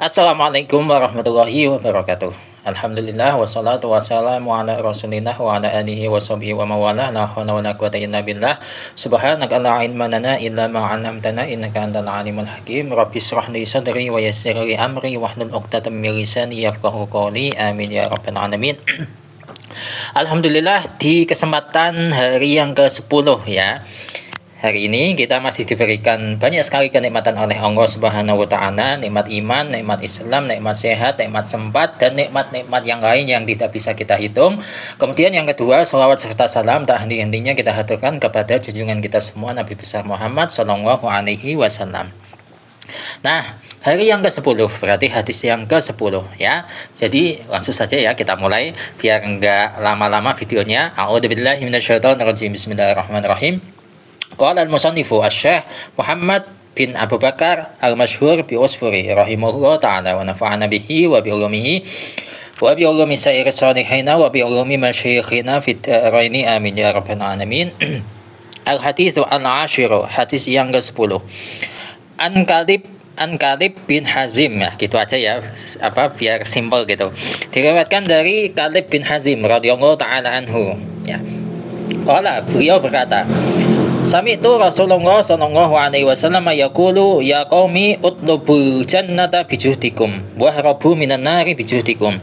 Assalamualaikum warahmatullahi wabarakatuh. Alhamdulillah wassalatu wassalamu ala Rasulillah wa ala alihi washabihi wa mawalah la haula wala quwata illa billah. Subhanaka la ilma lana illa ma 'allamtana innaka antal alimul hakim. Rabbi shrah li sadri wa yassir li amri wahlul 'uqdatam min lisani yafqahu qawli. Amin ya rabbal alamin. Alhamdulillah, di kesempatan hari yang ke-10 ya. Hari ini kita masih diberikan banyak sekali kenikmatan oleh Allah Subhanahu wa taala, nikmat iman, nikmat Islam, nikmat sehat, nikmat sempat, dan nikmat-nikmat yang lain yang tidak bisa kita hitung. Kemudian yang kedua, sholawat serta salam tak henti-hentinya kita haturkan kepada junjungan kita semua Nabi besar Muhammad Shallallahu alaihi wasallam. Nah, hari yang ke-10 berarti hadis yang ke-10 ya. Jadi langsung saja ya kita mulai biar enggak lama-lama videonya. A'udzubillahi minasyaitonirrajim. Bismillahirrahmanirrahim. Qala al-musannifu asy-Syaikh Muhammad bin Abu Bakar al-Masyhur bi Usfuri rahimahullah ta'ala wa nafa'ana bihi wa bi ulumihi wa bi ulumi sa'ir shalihin wa bi ulumi masyayikhina fit daraini amin ya rabbal alamin. Al-hadits al-ashiru, hadis yang ke-10. An Kalib bin Hazim, ya gitu aja ya, biar simpel gitu. Diriwayatkan dari Kalib bin Hazim radhiyallahu ta'ala anhu ya. Qala, beliau berkata, Sami'tu Rasulullah sallallahu alaihi wasallam yaqulu ya qaumi utlubul jannata bijuhdikum wa harabu minan nari bijuhdikum.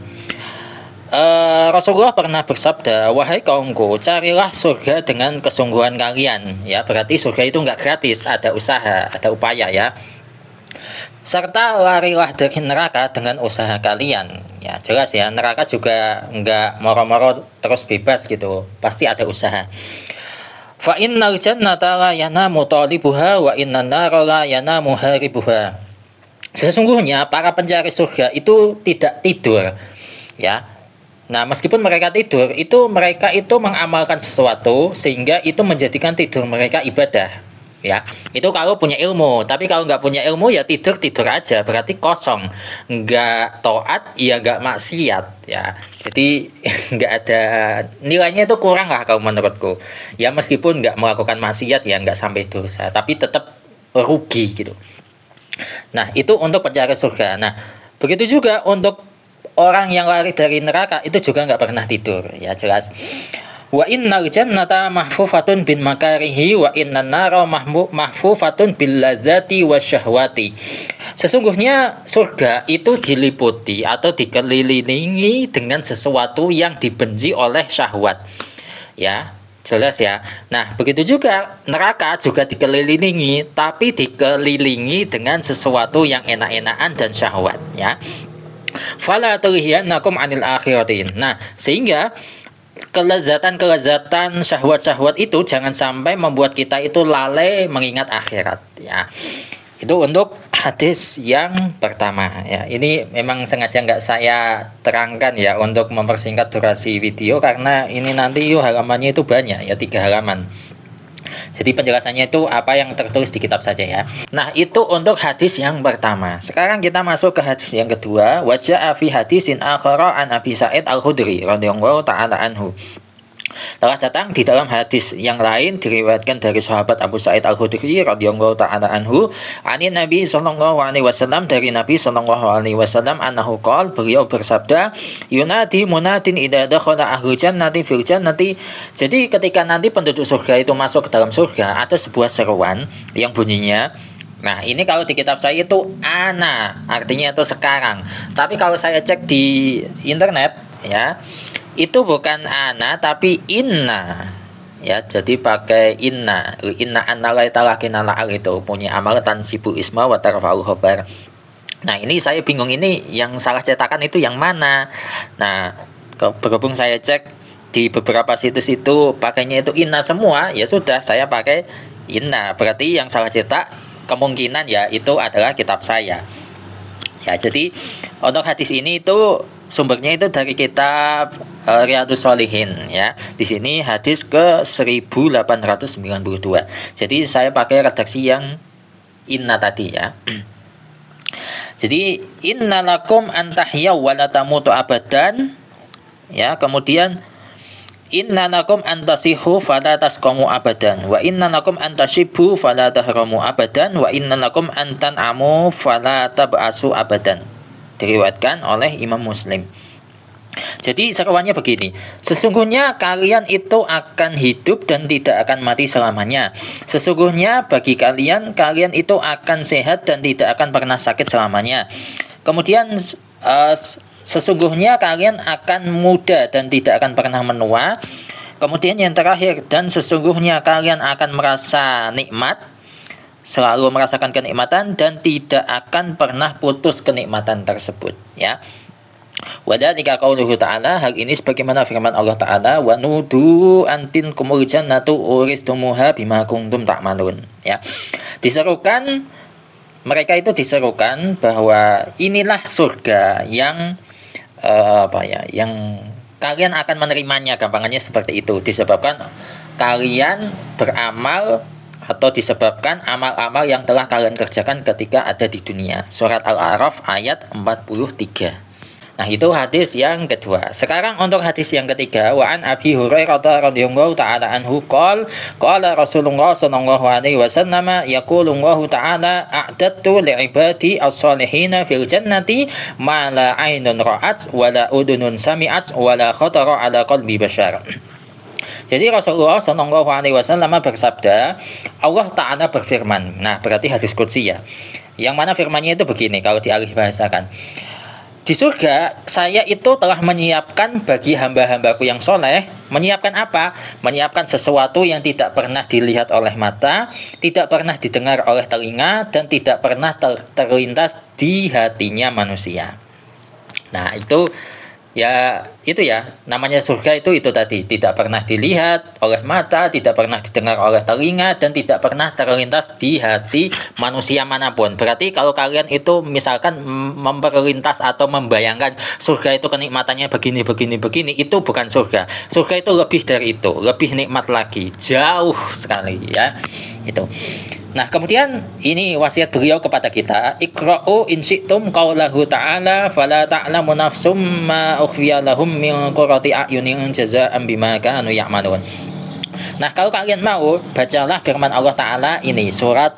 Rasulullah pernah bersabda, wahai kaumku, carilah surga dengan kesungguhan kalian. Ya, berarti surga itu enggak gratis, ada usaha, ada upaya ya. Serta larilah dari neraka dengan usaha kalian. Ya, jelas ya, neraka juga enggak moro-moro terus bebas gitu, pasti ada usaha. Fa innal jannata la yanamu talibuha wa innan nara la yanamu haribuha. Sesungguhnya para pencari surga itu tidak tidur ya. Nah, meskipun mereka tidur, mereka itu mengamalkan sesuatu sehingga itu menjadikan tidur mereka ibadah ya. Itu kalau punya ilmu, tapi kalau nggak punya ilmu ya tidur aja, berarti kosong, nggak taat ya nggak maksiat ya. Jadi nggak ada nilainya, itu kurang lah kalau menurutku ya. Meskipun nggak melakukan maksiat ya nggak sampai dosa, tapi tetap rugi gitu. Nah, itu untuk pencari surga. Nah, begitu juga untuk orang yang lari dari neraka, itu juga nggak pernah tidur ya, jelas. Wa innal jannata mahfufatun bin makarihi wa innan nara mahfufatun bil ladzati wasyahwati. Sesungguhnya surga itu diliputi atau dikelilingi dengan sesuatu yang dibenci oleh syahwat. Ya, jelas ya. Nah, begitu juga neraka juga dikelilingi, tapi dikelilingi dengan sesuatu yang enak-enakan dan syahwat ya. Fala tulhiyannakum 'anil akhiratin. Nah, sehingga kelezatan syahwat-syahwat itu jangan sampai membuat kita itu lalai mengingat akhirat ya. Itu untuk hadis yang pertama ya. Ini memang sengaja nggak saya terangkan ya untuk mempersingkat durasi video, karena ini nanti halamannya itu banyak ya, 3 halaman. Jadi penjelasannya itu apa yang tertulis di kitab saja ya. Nah, itu untuk hadis yang pertama. Sekarang kita masuk ke hadis yang kedua. Waja'a fi hadisin akhara an Abi Sa'id Al-Khudri radhiyallahu ta'ala anhu. Telah datang di dalam hadis yang lain diriwayatkan dari sahabat Abu Sa'id Al-Khudri radhiyallahu ta'ala anhu, ani Nabi sallallahu alaihi wasallam, dari Nabi sallallahu alaihi wasallam, annahu qala, beliau bersabda, yunadi munadin idza dakhala ahlul jannati fil jannati. Jadi ketika nanti penduduk surga itu masuk ke dalam surga, ada sebuah seruan yang bunyinya, nah ini kalau di kitab saya itu ana, artinya itu sekarang. Tapi kalau saya cek di internet ya, itu bukan ana tapi inna ya. Jadi pakai inna anna laitalakin ala itu punya amal tansibu isma wa tarfa'ul khabar. Nah, ini saya bingung, ini yang salah cetakan itu yang mana. Nah, berhubung saya cek di beberapa situs itu pakainya itu inna semua, ya sudah saya pakai inna. Berarti yang salah cetak kemungkinan ya itu adalah kitab saya ya. Jadi untuk hadis ini itu sumbernya itu dari kitab Riyadhus Shalihin ya. Di sini hadis ke 1892. Jadi saya pakai redaksi yang inna tadi ya. Jadi innalakum antahyaw wa la tamutu abadan ya. Kemudian innanakum antasihu fala tasqamu abadan wa innanakum antashibu fala tahramu abadan wa innanakum antan'amu fala tab'asu abadan. diriwayatkan oleh Imam Muslim. Jadi seruannya begini, sesungguhnya kalian itu akan hidup dan tidak akan mati selamanya. Sesungguhnya bagi kalian, kalian itu akan sehat dan tidak akan pernah sakit selamanya. Kemudian sesungguhnya kalian akan muda dan tidak akan pernah menua. Kemudian yang terakhir, dan sesungguhnya kalian akan merasa nikmat, selalu merasakan kenikmatan dan tidak akan pernah putus kenikmatan tersebut, ya. Wadzalika qauluhu ta'ala, hal ini sebagaimana firman Allah Ta'ala, wa nudu antin kumul jannatu uristumuha bima kuntum ta'malun, ya. Diserukan, mereka itu diserukan bahwa inilah surga yang yang kalian akan menerimanya, gampangannya seperti itu, disebabkan kalian beramal atau disebabkan amal-amal yang telah kalian kerjakan ketika ada di dunia. Surat Al-A'raf ayat 43. Nah, itu hadis yang kedua. Sekarang untuk hadis yang ketiga, wa an Abi Hurairah radhiyallahu ta'ala anhu qala Rasulullah sallallahu alaihi wasallam yaqulu Allah ta'ala a'dadtu li'ibadi as-salihin fil jannati ma la 'ainun ra'at wa la udunun sami'at wa la khatara 'ala qalbi bashar. Jadi Rasulullah sallallahu alaihi wasallam bersabda, Allah Ta'ala berfirman. Nah, berarti hadis qudsi, ya. Yang mana firmannya itu begini kalau dialih bahasakan. Di surga, saya itu telah menyiapkan bagi hamba-hambaku yang soleh. Menyiapkan apa? Menyiapkan sesuatu yang tidak pernah dilihat oleh mata, tidak pernah didengar oleh telinga, dan tidak pernah terlintas di hatinya manusia. Nah, itu ya, namanya surga itu tadi, tidak pernah dilihat oleh mata, tidak pernah didengar oleh telinga, dan tidak pernah terlintas di hati manusia manapun. Berarti kalau kalian itu misalkan memperlintas atau membayangkan surga itu kenikmatannya begini, itu bukan surga. Surga itu lebih dari itu, lebih nikmat lagi, jauh sekali, ya. Itu. Nah, kemudian ini wasiat beliau kepada kita, iqra'u in syi'tum qaulahu ta'ala fala ta'lamu nafsum ma ukhfiya lahum min qurrati a'yunin jazaa'an bima kanu ya'malun. Nah, kalau kalian mau, bacalah firman Allah Ta'ala ini, surat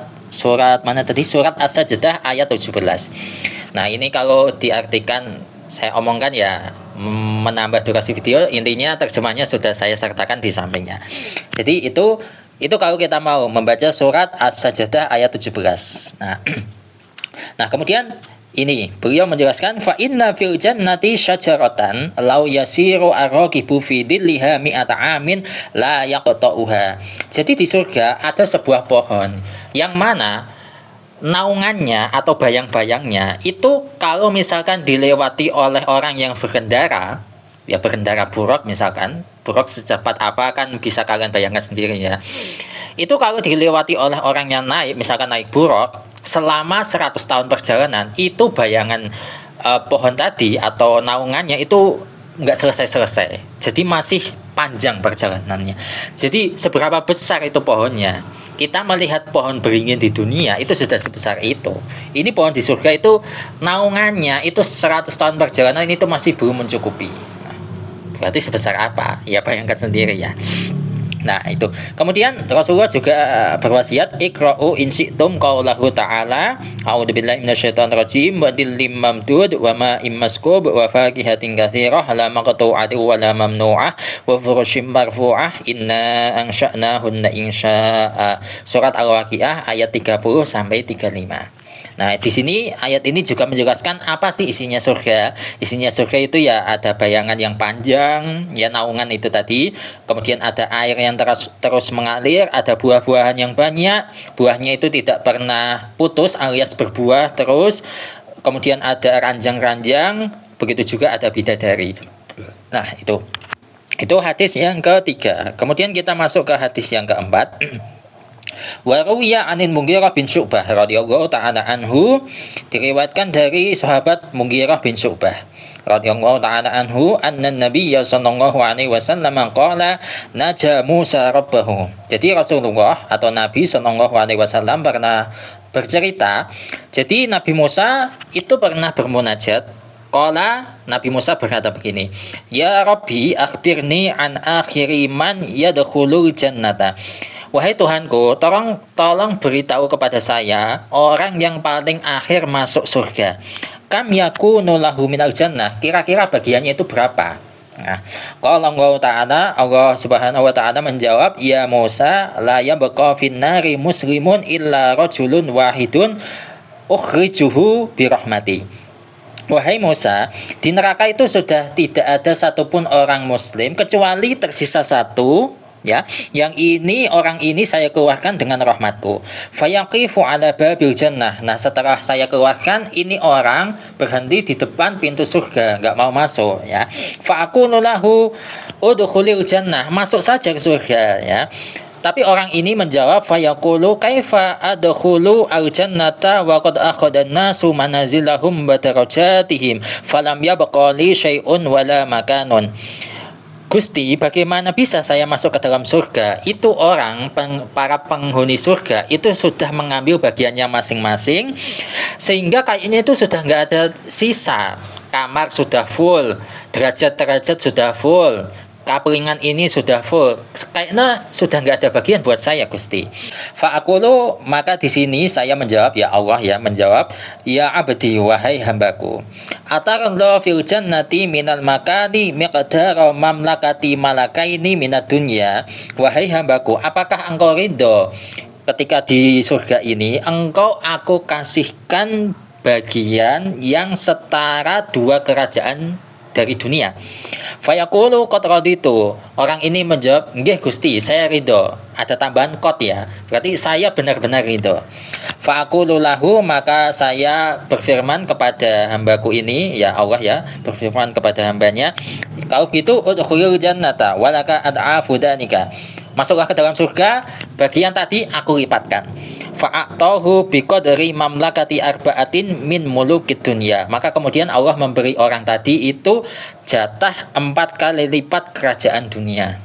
mana tadi? Surat As-Sajdah ayat 17. Nah, ini kalau diartikan, saya omongkan ya, menambah durasi video, intinya terjemahnya sudah saya sertakan di sampingnya. Jadi itu kalau kita mau membaca surat As-Sajdah ayat 17. Nah, kemudian ini beliau menjelaskan fa inna fil jannati syajaratan law yasiru ar-raqibu fi dhilliha mi'ata amin la yaqta'uha. Jadi di surga ada sebuah pohon yang mana naungannya atau bayang-bayangnya itu kalau misalkan dilewati oleh orang yang berkendara, ya berkendara buruk misalkan, buruk secepat apa kan bisa kalian bayangkan sendiri, ya. Itu kalau dilewati oleh orang yang naik, misalkan naik buruk, selama 100 tahun perjalanan, itu bayangan pohon tadi atau naungannya itu nggak selesai-selesai. Jadi masih panjang perjalanannya. Jadi seberapa besar itu pohonnya? Kita melihat pohon beringin di dunia itu sudah sebesar itu. Ini pohon di surga itu naungannya itu 100 tahun perjalanan itu masih belum mencukupi. Berarti sebesar apa? Ya bayangkan sendiri, ya. Nah, itu. Kemudian Rasulullah juga berwasiat, iqra'u in syi'tum qaulahu ta'ala a'udzubillahi minasyaitonir rajim wa dillim mamdud wa ma'im maskub wa faqihatin katsirah la maqtu'atin wa la mamnu'ah wa furushim marfu'ah inna ansha'nahunna insya'a. Surat Al-Waqiah ayat 30 sampai 35. Nah, di sini ayat ini juga menjelaskan apa sih isinya surga. Isinya surga itu ya ada bayangan yang panjang, ya naungan itu tadi. Kemudian ada air yang terus mengalir, ada buah-buahan yang banyak. Buahnya itu tidak pernah putus alias berbuah terus. Kemudian ada ranjang-ranjang, begitu juga ada bidadari. Nah, itu hadis yang ketiga. Kemudian kita masuk ke hadis yang keempat. Wa ruwiya 'anil Mughirah bin Syu'bah radhiyallahu ta'ala anhu, diriwayatkan dari sahabat Mughirah bin Syu'bah radhiyallahu ta'ala anhu, anna nabiyya sallallahu alaihi wasallam qala naja Musa rabbahu. Jadi Rasulullah atau Nabi sallallahu alaihi wasallam pernah bercerita, jadi Nabi Musa itu pernah bermunajat. Qala, Nabi Musa berkata begini, ya Rabbi akhbirni an akhiri man yadkhulul jannata. Wahai Tuhanku, tolong beritahu kepada saya orang yang paling akhir masuk surga. kam yakunu lahu minal jannah, kira-kira bagiannya itu berapa? Nah, kalau Allah Subhanahu wa taala menjawab, ya Musa, la yabqa finnari muslimun illa rajulun wahidun ukhrijuhu birahmati. Wahai Musa, di neraka itu sudah tidak ada satupun orang muslim kecuali tersisa satu, ya, yang ini orang ini saya keluarkan dengan rahmatku. Fayaqifu ala babil jannah. Nah, setelah saya keluarkan, ini orang berhenti di depan pintu surga, nggak mau masuk, ya. Fa'aqulu lahu udkhulil jannah, masuk saja ke surga, ya. Tapi orang ini menjawab, fayaqulu kaifa adkhulu al-jannata wa qad akhadha an-nasu manazilahum wa darajatihim falam yabqa li syai'un wala makanun. Gusti, bagaimana bisa saya masuk ke dalam surga? Itu orang, para penghuni surga itu sudah mengambil bagiannya masing-masing, sehingga kayaknya itu sudah nggak ada sisa. Kamar sudah full, derajat-derajat sudah full, kaplingan ini sudah full, kayaknya sudah nggak ada bagian buat saya, Gusti. Fa'aqulu, maka di sini saya menjawab, ya Allah ya menjawab, ya abdi, wahai hambaku, atarallahu fil jannati minal makani miqdara mamlakati malakaini minad dunya. Wahai hambaku, apakah engkau ridho ketika di surga ini engkau aku kasihkan bagian yang setara 2 kerajaan dari dunia? Fayaqulu qad raditu. Orang ini menjawab, nggih Gusti, saya ridho. Ada tambahan qad, ya, berarti saya benar-benar ridho. Fa'aqulu lahu, maka saya berfirman kepada hambaku ini, ya Allah ya, berfirman kepada hambanya, kalau gitu udkhulil jannata walaka ad'afu danika. Masuklah ke dalam surga, bagian tadi aku lipatkan. Fa'atahu biqadri mamlakati arba'atin min mulukid dunya. Maka kemudian Allah memberi orang tadi itu jatah 4 kali lipat kerajaan dunia.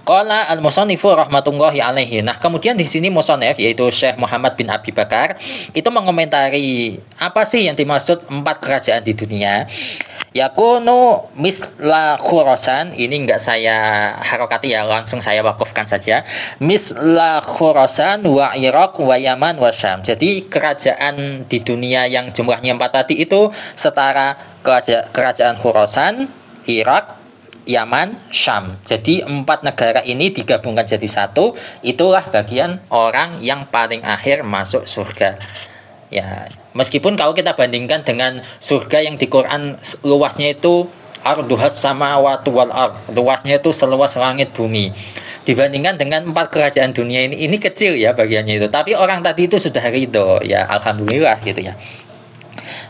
Qala al-musannifu rahmatullahi alaihi. Nah, kemudian di sini musannif yaitu Syekh Muhammad bin Abi Bakar itu mengomentari apa sih yang dimaksud 4 kerajaan di dunia. Yakunu misla Khurasan, ini enggak saya harokati ya, langsung saya wakufkan saja. Misla Khurasan wa Irak wa Yaman wa Syam. Jadi kerajaan di dunia yang jumlahnya 4 tadi itu setara kerajaan Khurasan, Irak, Yaman, Syam. Jadi 4 negara ini digabungkan jadi satu. Itulah bagian orang yang paling akhir masuk surga. Ya, meskipun kalau kita bandingkan dengan surga yang di Quran luasnya itu arduhas samawati wal ard, luasnya itu seluas langit bumi. Dibandingkan dengan 4 kerajaan dunia ini kecil ya bagiannya itu. Tapi orang tadi itu sudah ridho, ya alhamdulillah gitu ya.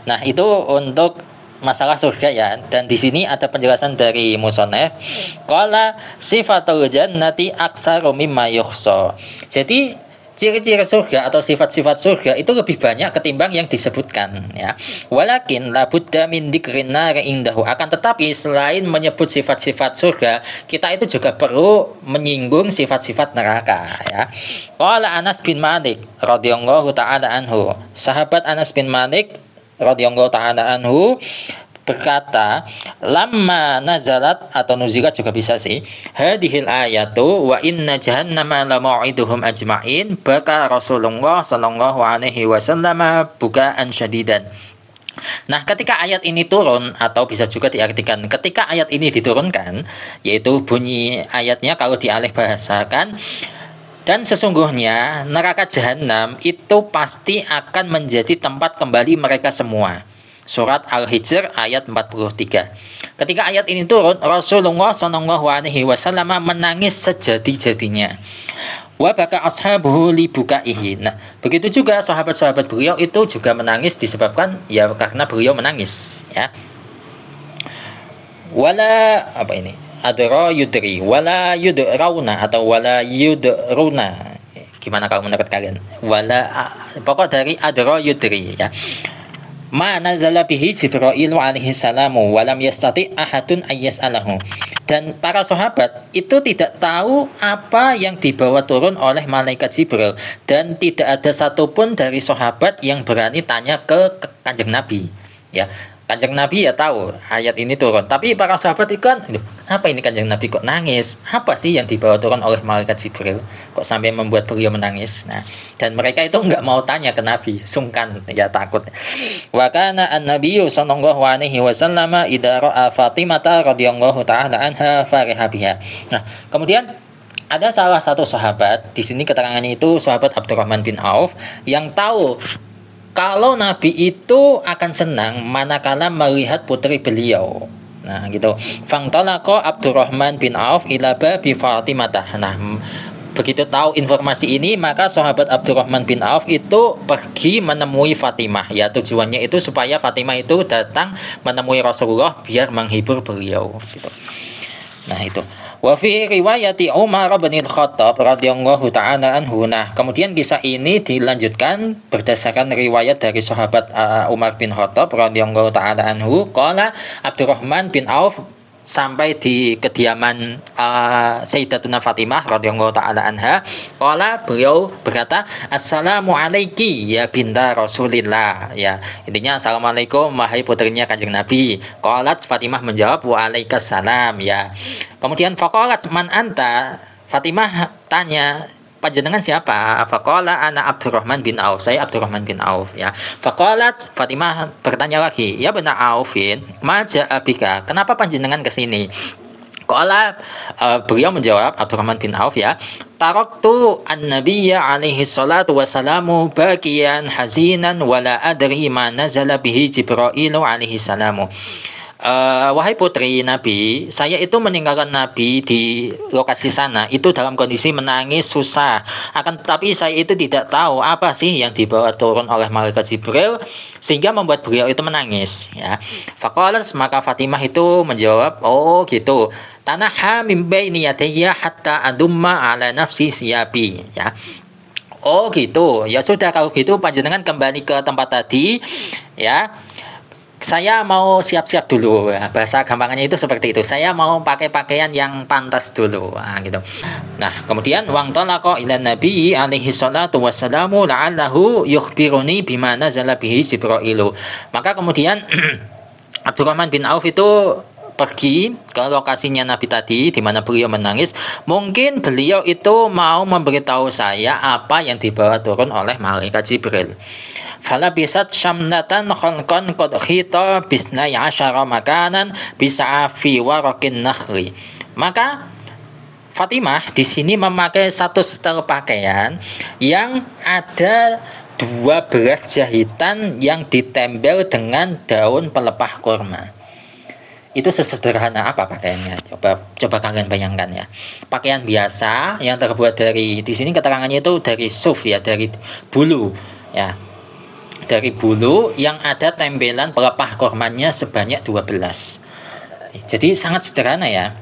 Nah, itu untuk masalah surga ya. Dan di sini ada penjelasan dari musannif. Qala sifatul jannati aksaru mimma yuhsa. Jadi ciri-ciri surga atau sifat-sifat surga itu lebih banyak ketimbang yang disebutkan, ya. Walakin la budda min dzikrin nar indahu. Akan tetapi selain menyebut sifat-sifat surga, kita itu juga perlu menyinggung sifat-sifat neraka, ya. Qala Anas bin Malik radhiyallahu taala anhu. Sahabat Anas bin Malik radhiyallahu taala anhu berkata, lamma nazalat atau nuzilat juga bisa sih, hadhil ayatu wa inna jahannama la mau'iduhum ajma'in, baka Rasulullah sallallahu alaihi wasallam bukaan syadidan. Nah, ketika ayat ini turun, atau bisa juga diartikan ketika ayat ini diturunkan, yaitu bunyi ayatnya kalau dialih bahasakan, dan sesungguhnya neraka jahanam itu pasti akan menjadi tempat kembali mereka semua. Surat Al-Hijr ayat 43. Ketika ayat ini turun, Rasulullah SAW menangis sejadi-jadinya. Wa baka ashabuhu li bukaihi. Nah, begitu juga sahabat-sahabat beliau itu juga menangis disebabkan ya karena beliau menangis, ya. Wala apa ini? Adra yudri wala yudrauna atau wala yudruna. Gimana kalau menurut kalian? Wala pokok dari adra yudri, ya. Ma nazala bihi Jibril alaihi salamu wa lam yastati ahadun ayyas'alahu. Dan para sahabat itu tidak tahu apa yang dibawa turun oleh malaikat Jibril, dan tidak ada satupun dari sahabat yang berani tanya ke Kanjeng Nabi, ya. Kanjeng Nabi ya tahu ayat ini turun. Tapi para sahabat itu kan, apa ini Kanjeng Nabi kok nangis? Apa sih yang dibawa turun oleh malaikat Jibril? Kok sampai membuat beliau menangis? Nah, dan mereka itu nggak mau tanya ke Nabi, sungkan, ya takut. Wa kana an-nabiyyu sallallahu alaihi wasallam idza ra'a Fatimah radhiyallahu ta'ala anha fariha biha. Nah, kemudian ada salah satu sahabat, di sini keterangannya itu sahabat Abdurrahman bin Auf, yang tahu kalau Nabi itu akan senang manakala melihat putri beliau. Nah, gitu. Fangtalaqa Abdurrahman bin Auf ila babi Fatimah. Nah, begitu tahu informasi ini, maka sahabat Abdurrahman bin Auf itu pergi menemui Fatimah. Ya, tujuannya itu supaya Fatimah itu datang menemui Rasulullah biar menghibur beliau, gitu. Nah, itu. Wa fi riwayati Umar bin Khattab radhiyallahu ta'ala anhu. Nah, kemudian kisah ini dilanjutkan berdasarkan riwayat dari sahabat Umar bin Khattab radhiyallahu ta'ala anhu. Qala Abdurrahman bin Auf sampai di kediaman Sayyidatuna Fatimah radhiyallahu ta'ala anha. Qala, beliau berkata, "Assalamu alayki ya binta Rasulillah." Ya, intinya assalamualaikum wahai putrinya Kanjeng Nabi. Qalat, Fatimah menjawab, "Wa alaikassalam." Ya. Kemudian faqalat, "Man anta?" Fatimah tanya, "Panjenengan siapa?" Faqala, "Ana Abdurrahman bin Auf." Saya Abdurrahman bin Auf, ya. Faqalat, Fatimah bertanya lagi, "Ya bena Aufin, ma ja'a bika?" Kenapa panjenengan ke sini? Qala, beliau menjawab, Abdurrahman bin Auf, ya, "Taraktu an-nabiyya alaihi salatu wassalamu baqiyan hazinan wala adri ma nazala bihi Jibrailu alaihi salamu." Wahai putri Nabi, saya itu meninggalkan Nabi di lokasi sana itu dalam kondisi menangis susah. Akan tetapi saya itu tidak tahu apa sih yang dibawa turun oleh malaikat Jibril sehingga membuat beliau itu menangis. Ya, faqalat, maka Fatimah itu menjawab, "Oh gitu. Tanaha min baini yadayya hatta adumma ala nafsi siyabi." Ya. Oh gitu. Ya sudah, kalau gitu panjenengan kembali ke tempat tadi, ya. Saya mau siap-siap dulu, ya, bahasa gampangannya itu seperti itu. Saya mau pakai pakaian yang pantas dulu, gitu. Nah, kemudian wang talaqa ila Nabi alaihi salatu wassalamu la'allahu yukhbiruni bima nazala bihi Jibrailu. Maka kemudian Abdurrahman bin Auf itu pergi ke lokasinya Nabi tadi di mana beliau menangis. Mungkin beliau itu mau memberitahu saya apa yang dibawa turun oleh malaikat Jibril. Fala bisat syamnatan khalqan qad khita bisna ya'asyara makanan bisa fi warakin nakhli. Maka Fatimah di sini memakai satu setel pakaian yang ada 12 jahitan yang ditempel dengan daun pelepah kurma. Itu sesederhana apa pakaiannya? Coba kalian bayangkan, ya. Pakaian biasa yang terbuat dari, di sini keterangannya itu dari suf, ya, dari bulu, ya. Dari bulu yang ada tempelan pelepah kormanya sebanyak 12. Jadi sangat sederhana, ya.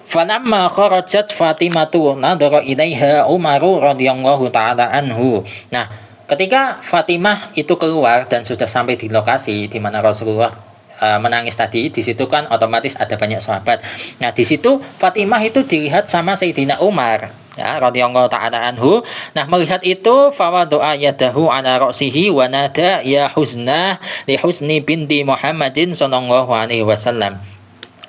Falamma kharajat Fatimatu nadara ilaiha Umaru radhiyallahu ta'ala anhu. Nah, ketika Fatimah itu keluar dan sudah sampai di lokasi di mana Rasulullah menangis tadi, di situ kan otomatis ada banyak sahabat. Nah, di situ Fatimah itu dilihat sama Sayyidina Umar, ya, radhiyallahu ta'ala anhu. Nah, melihat itu fawadu'a yadahu ala ra'sihi wa nada ya husna li husni binti Muhammadin sallallahu alaihi wasallam.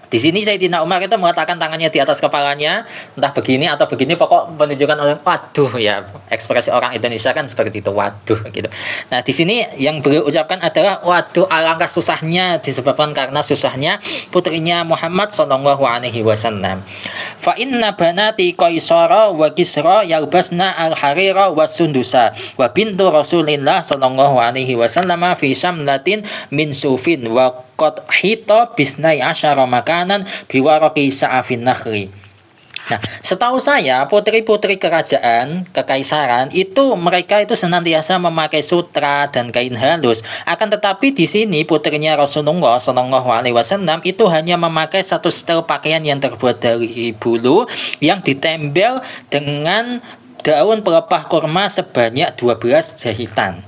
Di sini Sayyidina Umar itu mengatakan tangannya di atas kepalanya, entah begini atau begini, pokok menunjukkan oleh waduh, ya, ekspresi orang Indonesia kan seperti itu, waduh, gitu. Nah, di sini yang beliau ucapkan adalah waduh, alangkah susahnya, disebabkan karena susahnya putrinya Muhammad sallallahu alaihi wasallam. Fa inna banati Qaisara wa Kisra yalbasna al-harira wa sundusa wa bintu Rasulillah sallallahu alaihi wasallam fi syamlatin min sufin wa qad hita bisnai asyara makanan biwaraqi sa'afin nakhli. Nah, setahu saya putri-putri kerajaan kekaisaran itu mereka itu senantiasa memakai sutra dan kain halus. Akan tetapi di sini putrinya Rasulullah sallallahu alaihi wasallam itu hanya memakai satu setel pakaian yang terbuat dari bulu yang ditempel dengan daun pelepah kurma sebanyak 12 jahitan.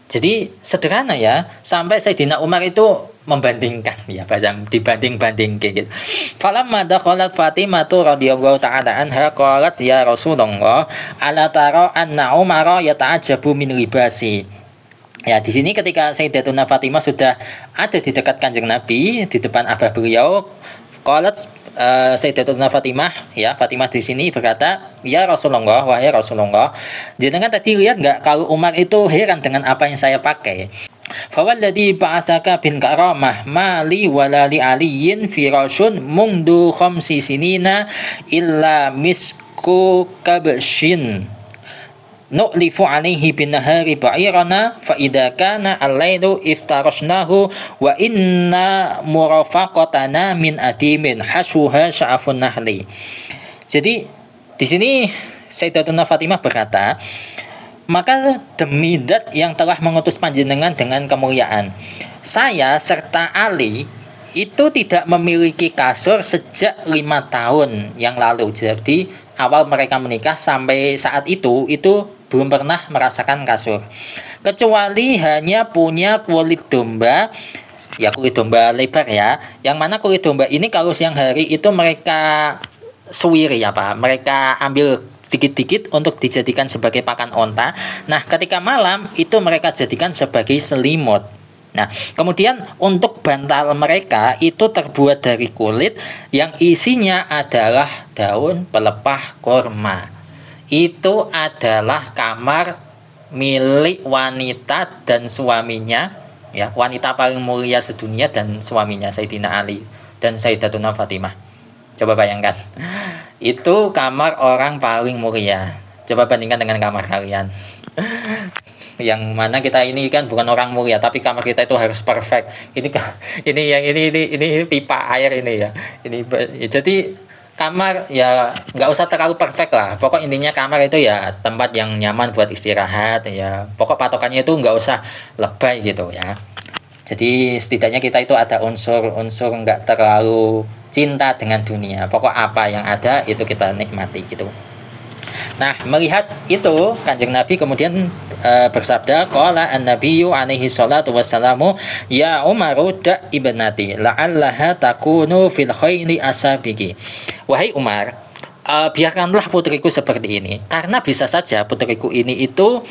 Jadi sederhana, ya, sampai Sayyidina Umar itu membandingkan, ya, dibanding-banding kayak gitu. Falamma dakhalat Fatimah radhiyallahu ta'ala anha qalat ya Rasulullah ala tara anna Umar yata'ajabu min libasi. Ya, di sini ketika Sayyidatuna Fatimah sudah ada di dekat Kanjeng Nabi, di depan abah beliau, qalat Sayyidatuna Fatimah, ya, Fatimah di sini berkata, "Ya Rasulullah, wahai Rasulullah, jenengan tadi lihat nggak kalau Umar itu heran dengan apa yang saya pakai? Fawalladhi ba'atsaka bin karamah mali walali aliyin firashun mundu khamsi sinina illa misku kabshin nu'lifu alaihi bin nahari ba'irana fa idza kana al-lailu iftarashnahu wa inna murafaqatana min adimin hasuha sya'afun nahli." Jadi di sini Sayyidatuna Fatimah berkata, "Maka demi zat yang telah mengutus panjenengan dengan kemuliaan, saya serta Ali itu tidak memiliki kasur sejak 5 tahun yang lalu." Jadi awal mereka menikah sampai saat itu belum pernah merasakan kasur, kecuali hanya punya kulit domba, ya kulit domba lebar ya, yang mana kulit domba ini kalau siang hari itu mereka suwiri mereka ambil sedikit-sedikit untuk dijadikan sebagai pakan onta. Nah, ketika malam itu mereka jadikan sebagai selimut. Nah, kemudian untuk bantal mereka itu terbuat dari kulit yang isinya adalah daun pelepah kurma. Itu adalah kamar milik wanita dan suaminya, ya, wanita paling mulia sedunia dan suaminya Sayyidina Ali dan Sayyidatuna Fatimah. Coba bayangkan, itu kamar orang paling mulia. Coba bandingkan dengan kamar kalian. Yang mana kita ini kan bukan orang mulia, tapi kamar kita itu harus perfect. Ini pipa air ini ya. Jadi kamar ya nggak usah terlalu perfect lah. Pokok intinya kamar itu ya tempat yang nyaman buat istirahat ya. Pokok patokannya itu nggak usah lebay gitu ya. Jadi setidaknya kita itu ada unsur nggak terlalu cinta dengan dunia. Pokok apa yang ada itu kita nikmati gitu. Nah, melihat itu Kanjeng Nabi kemudian bersabda, qala an-nabiyyu alaihi salatu wassalamu, ya Umaru da ibnati la'allaha takunu fil khairi asabiki. Wahai Umar, biarkanlah putriku seperti ini, karena bisa saja putriku ini itu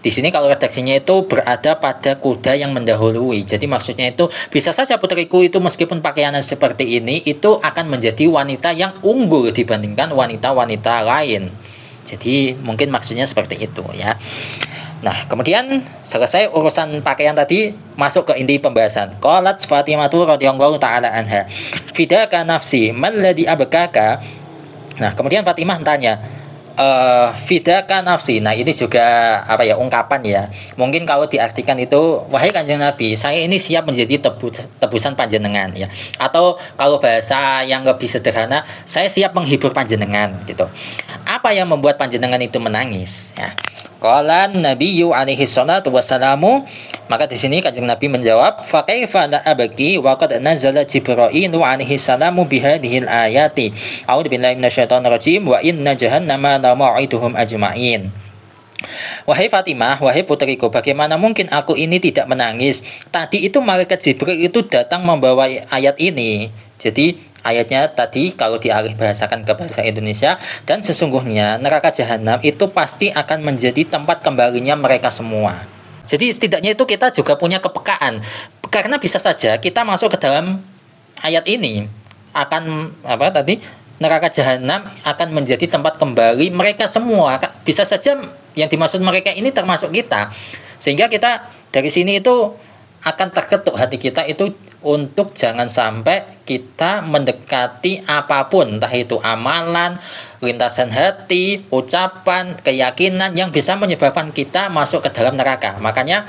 di sini kalau redaksinya itu berada pada kuda yang mendahului. Jadi maksudnya itu bisa saja putriku itu meskipun pakaiannya seperti ini itu akan menjadi wanita yang unggul dibandingkan wanita-wanita lain. Jadi mungkin maksudnya seperti itu ya. Nah, kemudian selesai urusan pakaian tadi, masuk ke inti pembahasan. Qalat Fatimah radhiyallahu taala anha, "Fidaka nafsi, man ladzi abkaka?" Nah, kemudian Fatimah tanya, fidaka nafsi. Nah, ini juga ungkapan ya. Mungkin kalau diartikan itu, wahai Kanjeng Nabi, saya ini siap menjadi tebusan panjenengan ya. Atau kalau bahasa yang lebih sederhana, saya siap menghibur panjenengan gitu. Apa yang membuat panjenengan itu menangis ya? Qala Nabiyyu alaihi salatu wassalamu, maka di sini Kanjeng Nabi menjawab, fa kaifa la abki wa qad nazala Jibril alaihi salamu bihadhil ayati. A'udzu billahi minasyaitonir rajim wa inna jahannama la ma'iduhum ajma'in. Wahai Fatimah, wahai putriku, bagaimana mungkin aku ini tidak menangis? Tadi itu malaikat Jibril itu datang membawa ayat ini. Jadi ayatnya tadi kalau dialih bahasakan ke bahasa Indonesia, dan sesungguhnya neraka jahanam itu pasti akan menjadi tempat kembalinya mereka semua. Jadi setidaknya itu kita juga punya kepekaan, karena bisa saja kita masuk ke dalam ayat ini akan neraka jahanam akan menjadi tempat kembali mereka semua. Bisa saja yang dimaksud mereka ini termasuk kita, sehingga kita dari sini itu akan terketuk hati kita itu untuk jangan sampai kita mendekati apapun, entah itu amalan, lintasan hati, ucapan, keyakinan yang bisa menyebabkan kita masuk ke dalam neraka. Makanya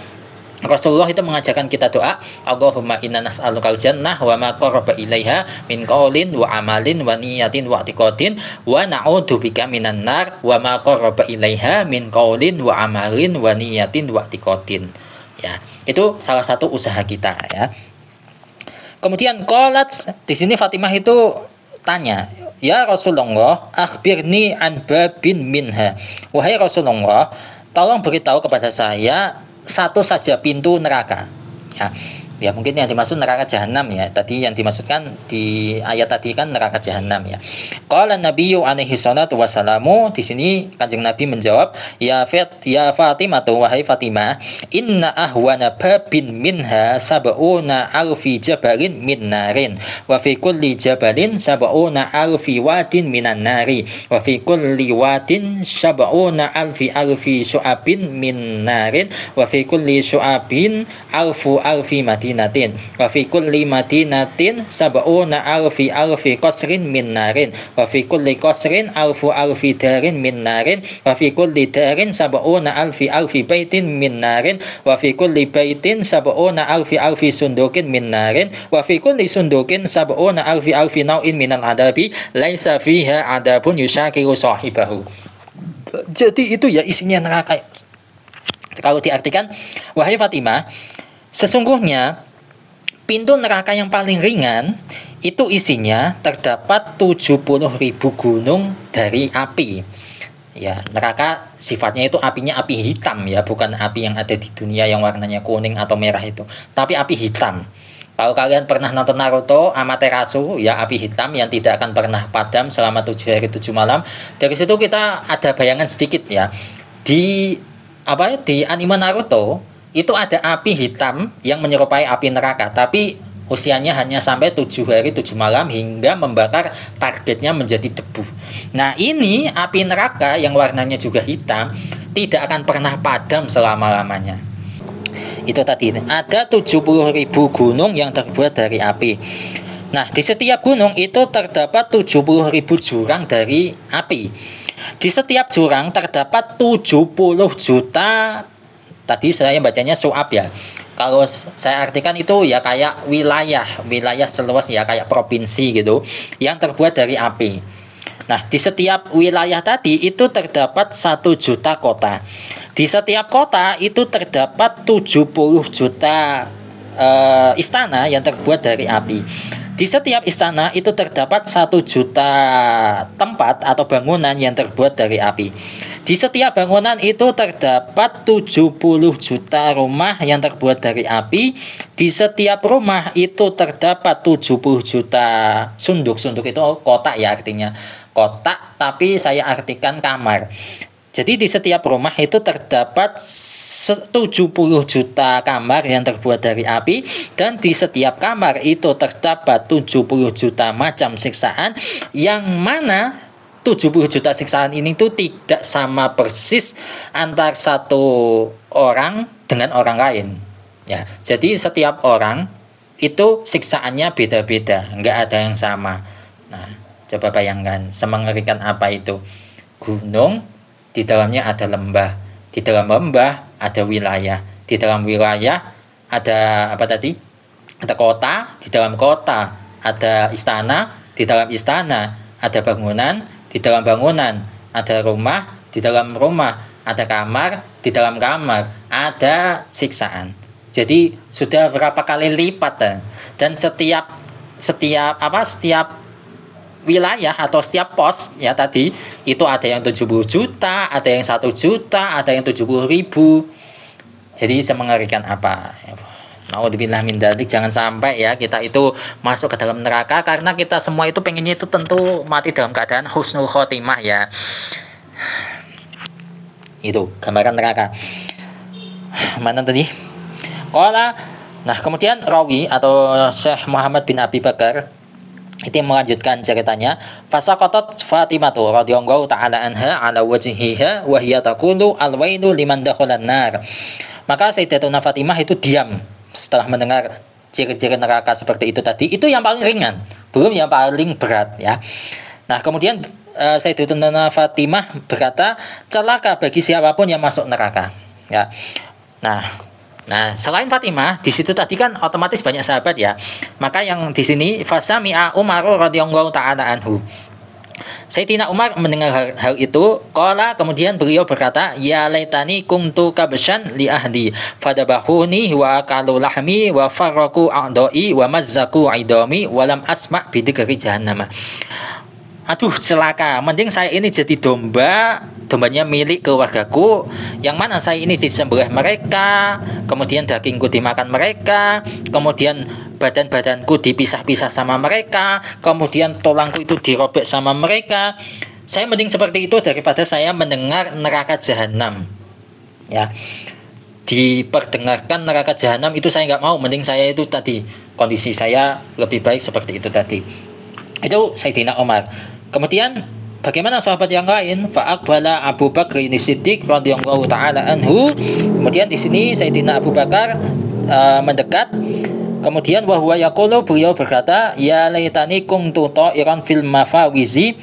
Rasulullah itu mengajarkan kita doa, Allahumma inna nas'alukal jannah wa ma qarraba ilaiha min qaulin wa amalin wa niyatin wa i'tiqadin wa na'udzubika minan nar wa ma qarraba ilaiha min qaulin wa amalin wa niyatin wa i'tiqadin. Ya, itu salah satu usaha kita ya. Kemudian qalat, di sini Fatimah itu tanya, ya Rasulullah, akhbirni an babin minha. Wahai Rasulullah, tolong beritahu kepada saya satu saja pintu neraka. Ya. Ya mungkin yang dimaksud neraka jahanam ya. Tadi yang dimaksudkan di ayat tadi kan neraka jahanam ya. Qala Nabiyyu alaihi salatu wassalamu, di sini Kanjeng Nabi menjawab, ya Fatimah, wahai Fatimah, inna ahwana babin minha sab'una alfi jabalin min narin wa fi kulli jabalin sab'una alfi wadin minan nari wa fi kulli wadin sab'una alfi syu'abin min narin wa fi kulli syu'abin alfi madinatin wa fi kulli madinatin sab'una alfi qasrin min narin wa fi kulli qasrin alfi darin min narin wa fi kulli darin sab'una alfi baitin min narin wa fi kulli baitin sab'una alfi sundukin min narin wa fi kulli sundukin sab'una alfi nau'in minal adabi laisa fiha adabun yushakiru sahibahu. Jadi itu ya isinya neraka. Kalau diartikan, wahai Fatimah, sesungguhnya pintu neraka yang paling ringan itu isinya terdapat 70.000 gunung dari api. Ya, neraka sifatnya itu apinya api hitam ya, bukan api yang ada di dunia yang warnanya kuning atau merah itu, tapi api hitam. Kalau kalian pernah nonton Naruto, Amaterasu, ya api hitam yang tidak akan pernah padam selama 7 hari 7 malam. Dari situ kita ada bayangan sedikit ya. Di anime Naruto itu ada api hitam yang menyerupai api neraka, tapi usianya hanya sampai 7 hari 7 malam hingga membakar targetnya menjadi debu. Nah, ini api neraka yang warnanya juga hitam tidak akan pernah padam selama-lamanya. Itu tadi ada 70.000 gunung yang terbuat dari api. Nah, di setiap gunung itu terdapat 70.000 jurang dari api. Di setiap jurang terdapat 70 juta, tadi saya bacanya su'ab ya. Kalau saya artikan itu ya kayak wilayah seluas ya, kayak provinsi gitu, yang terbuat dari api. Nah, di setiap wilayah tadi itu terdapat 1 juta kota. Di setiap kota itu terdapat 70 juta istana yang terbuat dari api. Di setiap istana itu terdapat 1 juta tempat atau bangunan yang terbuat dari api. Di setiap bangunan itu terdapat 70 juta rumah yang terbuat dari api. Di setiap rumah itu terdapat 70 juta sunduk. Sunduk itu kotak ya, artinya kotak, tapi saya artikan kamar. Jadi di setiap rumah itu terdapat 70 juta kamar yang terbuat dari api, dan di setiap kamar itu terdapat 70 juta macam siksaan, yang mana 70 juta siksaan ini tuh tidak sama persis antar satu orang dengan orang lain. Ya, jadi setiap orang itu siksaannya beda-beda, nggak ada yang sama. Nah, coba bayangkan semengerikan apa itu. Gunung, di dalamnya ada lembah, di dalam lembah ada wilayah, di dalam wilayah ada apa tadi? Ada kota, di dalam kota ada istana, di dalam istana ada bangunan, di dalam bangunan ada rumah, di dalam rumah ada kamar, di dalam kamar ada siksaan. Jadi sudah berapa kali lipat dan setiap wilayah atau setiap pos ya tadi itu ada yang 70 juta, ada yang 1 juta, ada yang 70.000. Jadi semengerikan apa? Naudzubillah min dzalik, jangan sampai ya kita itu masuk ke dalam neraka, karena kita semua itu pengennya itu tentu mati dalam keadaan husnul khotimah ya. Itu gambaran neraka. Mana tadi? Nah, kemudian rawi atau Syekh Muhammad bin Abi Bakar itu melanjutkan ceritanya, fasaqatat Fatimatu radhiyallahu taala anha ala wajhiha wa hiya taqulu alwailu liman dakhalan nar. Maka Sayyidatuna Fatimah itu diam setelah mendengar ciri-ciri neraka seperti itu tadi. Itu yang paling ringan, belum yang paling berat ya. Nah, kemudian Sayyidatuna Fatimah berkata, celaka bagi siapapun yang masuk neraka ya. Nah, selain Fatimah, di situ tadi kan otomatis banyak sahabat ya. Maka yang di sini fasami'a Umar radhiyallahu taala anhu. Sayyidina Umar mendengar hal itu, qala, kemudian beliau berkata, ya laitani kuntu kabshan li ahdi fadabahuni wa akalu lahmi wa farraqu a'dai wa mazzaku idami wa lam asma' bidikri jahannam. Aduh, celaka, mending saya ini jadi domba, dombanya milik keluargaku, yang mana saya ini disembelih mereka, kemudian dagingku dimakan mereka, kemudian badan-badanku dipisah-pisah sama mereka, kemudian tulangku itu dirobek sama mereka. Saya mending seperti itu daripada saya mendengar neraka jahanam. Ya, diperdengarkan neraka jahanam itu saya nggak mau. Mending saya itu tadi, kondisi saya lebih baik seperti itu tadi. Itu Sayyidina Umar. Kemudian bagaimana sahabat yang lain? Fa'aqbala Abu Bakr Siddiq radhiyallahu taala anhu. Kemudian di sini Sayyidina Abu Bakar mendekat. Kemudian wahwa yaqulu, beliau berkata, ya laitani kuntu ta'iran fil mafawizi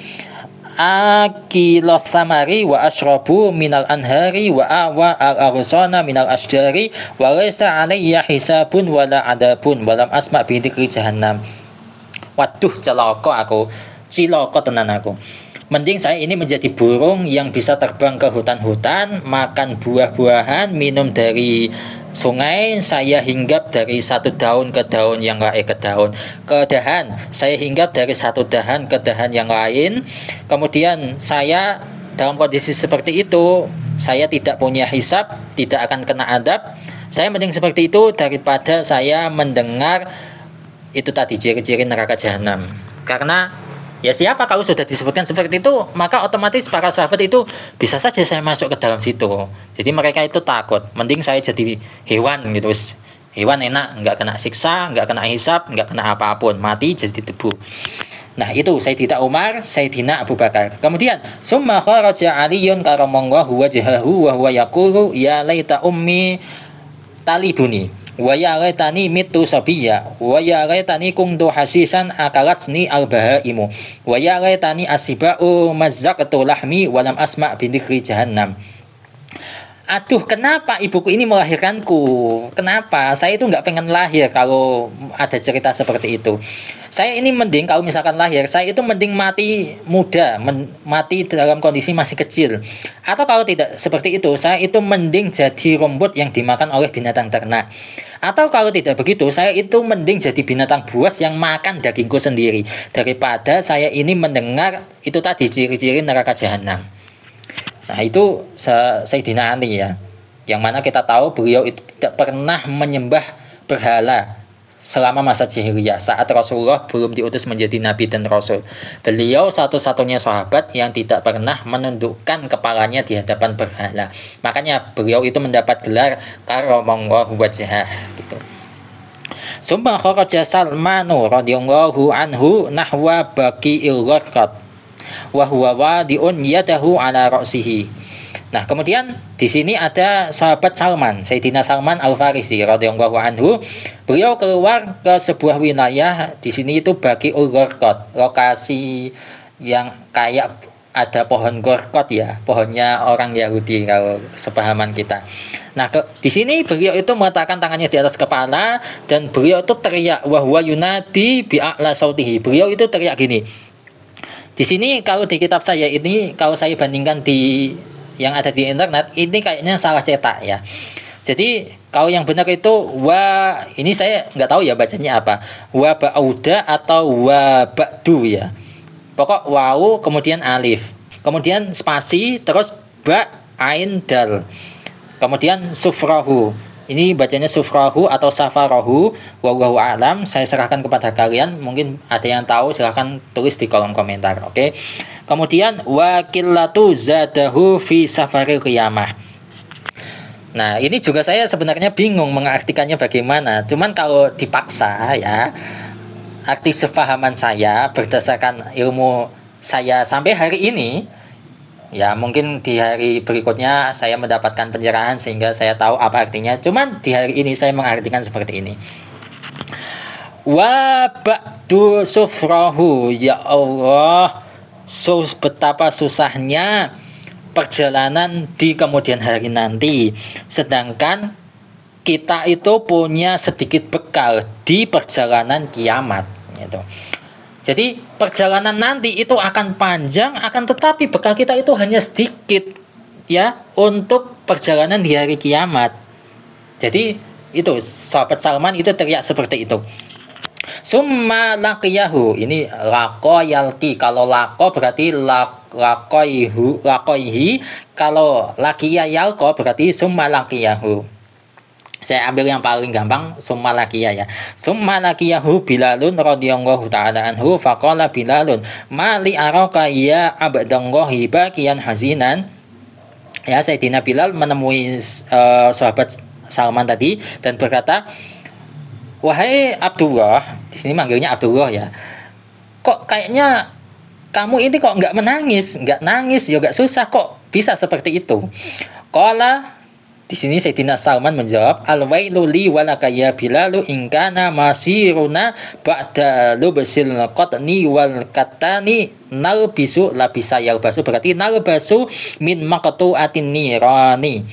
akilos samari wa ashrabu minal anhari wa awa al-arsana minal asjari wa laysa alayya hisabun wala adabun walam asma' bi dzikri jahannam. Waduh, celaka aku, cilaka tenan aku. Mending saya ini menjadi burung yang bisa terbang ke hutan-hutan, makan buah-buahan, minum dari sungai, saya hinggap dari satu daun ke daun yang lain, ke dahan, saya hinggap dari satu dahan ke dahan yang lain. Kemudian saya dalam kondisi seperti itu, saya tidak punya hisab, tidak akan kena adab. Saya mending seperti itu daripada saya mendengar itu tadi ciri-ciri neraka jahanam. Karena ya siapa kalau sudah disebutkan seperti itu, maka otomatis para sahabat itu bisa saja saya masuk ke dalam situ. Jadi mereka itu takut. Mending saya jadi hewan gitu. Hewan enak, nggak kena siksa, nggak kena hisab, nggak kena apapun, mati jadi debu. Nah itu Sayyidina Umar, Sayyidina Abu Bakar. Kemudian summa kharaja Aliyun karamallahu wajhahu wa huwa yaqulu ya laita ummi taliduni wa ya laitani mitu sabiya wa ya laitani kuntu hasisan akalatsni albahaimu wa ya laitani asibau mazzaqtu lahmi walam asma' bi dzikri jahannam. Aduh, kenapa ibuku ini melahirkanku? Kenapa? Saya itu nggak pengen lahir kalau ada cerita seperti itu. Saya ini mending kalau misalkan lahir, saya itu mending mati muda, mati dalam kondisi masih kecil. Atau kalau tidak seperti itu, saya itu mending jadi rumput yang dimakan oleh binatang ternak. Atau kalau tidak begitu, saya itu mending jadi binatang buas yang makan dagingku sendiri. Daripada saya ini mendengar itu tadi ciri-ciri neraka jahanam. Nah itu Sayyidina Ali ya, yang mana kita tahu beliau itu tidak pernah menyembah berhala selama masa jahiliyah saat Rasulullah belum diutus menjadi nabi dan rasul. Beliau satu-satunya sahabat yang tidak pernah menundukkan kepalanya di hadapan berhala. Makanya beliau itu mendapat gelar karamallahu wajhah gitu. Summa kharaja Salmanu radhiyallahu anhu nahwa baqi'il gharqad wa huwa wadi'un yadahu ala ra'sihi. Nah, kemudian di sini ada sahabat Salman, Sayyidina Salman Al-Farisi radhiyallahu anhu. Beliau keluar ke sebuah wilayah, di sini itu Baqi'ul Gharqad, lokasi yang kayak ada pohon gorkot ya, pohonnya orang Yahudi kalau sepahaman kita. Nah, di sini beliau itu meletakkan tangannya di atas kepala dan beliau itu teriak wa huwa yunadi bi'a'la sautihi. Beliau itu teriak gini. Di sini kalau di kitab saya ini, kalau saya bandingkan di yang ada di internet, ini kayaknya salah cetak ya. Jadi kalau yang benar itu ini saya nggak tahu ya bacanya apa, wa ba'uda atau wa ba'du ya. Pokok wawu kemudian alif, kemudian spasi, terus ba ain dal, kemudian sufrahu. Ini bacanya sufrahu atau safarahu, wallahu a'lam. Saya serahkan kepada kalian, mungkin ada yang tahu silahkan tulis di kolom komentar. Oke. Kemudian wakillatu zadahu fi safaril qiyamah. Nah, ini juga saya sebenarnya bingung mengartikannya bagaimana. Cuman kalau dipaksa ya, arti sefahaman saya berdasarkan ilmu saya sampai hari ini, ya mungkin di hari berikutnya saya mendapatkan pencerahan sehingga saya tahu apa artinya. Cuman di hari ini saya mengartikan seperti ini. Wa ba'du sufrahu, ya Allah, betapa susahnya perjalanan di kemudian hari nanti. Sedangkan kita itu punya sedikit bekal di perjalanan kiamat gitu. Jadi perjalanan nanti itu akan panjang, akan tetapi bekal kita itu hanya sedikit ya untuk perjalanan di hari kiamat. Jadi itu sahabat Salman itu teriak seperti itu. Summa laqiyahu, ini laqo yalqi. Kalau laqo berarti lakoihi, kalau laqiya yalqa berarti summa laqiyahu. Saya ambil yang paling gampang, summa laqiya ya. Summa laqiyahu Bilalun radhiyallahu ta'ala anhu faqala Bilalun mali araka ya abdallahi baqiyan hazinan. Ya, Sayyidina Bilal menemui sahabat Salman tadi dan berkata, "Wahai Abdullah," di sini manggilnya Abdullah ya. "Kok kayaknya kamu ini kok nggak nangis, ya nggak susah, kok bisa seperti itu?" Qala, di sini Sayyidina Salman menjawab, "Al-wailu li walaka ya Bilalu in kana masiruna ba'da lubsil qatni wal katani nalbisu labisa yalbasu." Berarti nalbasu min maqtu'atin nirani.